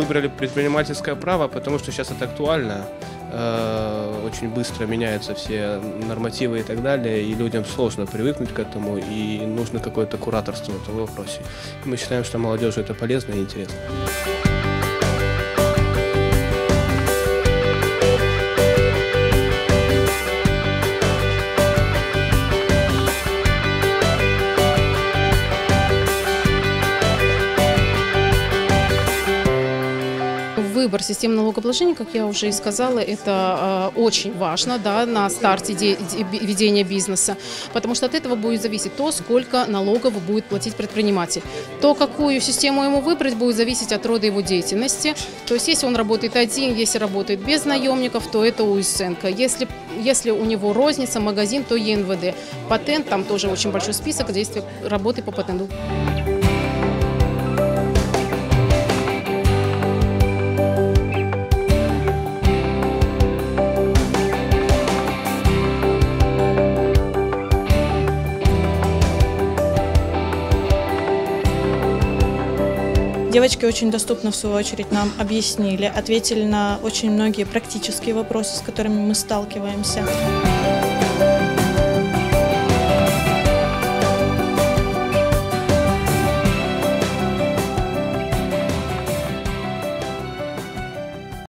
выбрали предпринимательское право, потому что сейчас это актуально. Очень быстро меняются все нормативы и так далее, и людям сложно привыкнуть к этому, и нужно какое-то кураторство в этом вопросе. Мы считаем, что молодежи это полезно и интересно. Выбор системы налогообложения, как я уже и сказала, это очень важно, да, на старте ведения бизнеса, потому что от этого будет зависеть то, сколько налогов будет платить предприниматель. То, какую систему ему выбрать, будет зависеть от рода его деятельности. То есть, если он работает один, если работает без наемников, то это УСНК. Если у него розница, магазин, то ЕНВД. Патент, там тоже очень большой список действий работы по патенту. Девочки очень доступно, в свою очередь, нам объяснили, ответили на очень многие практические вопросы, с которыми мы сталкиваемся.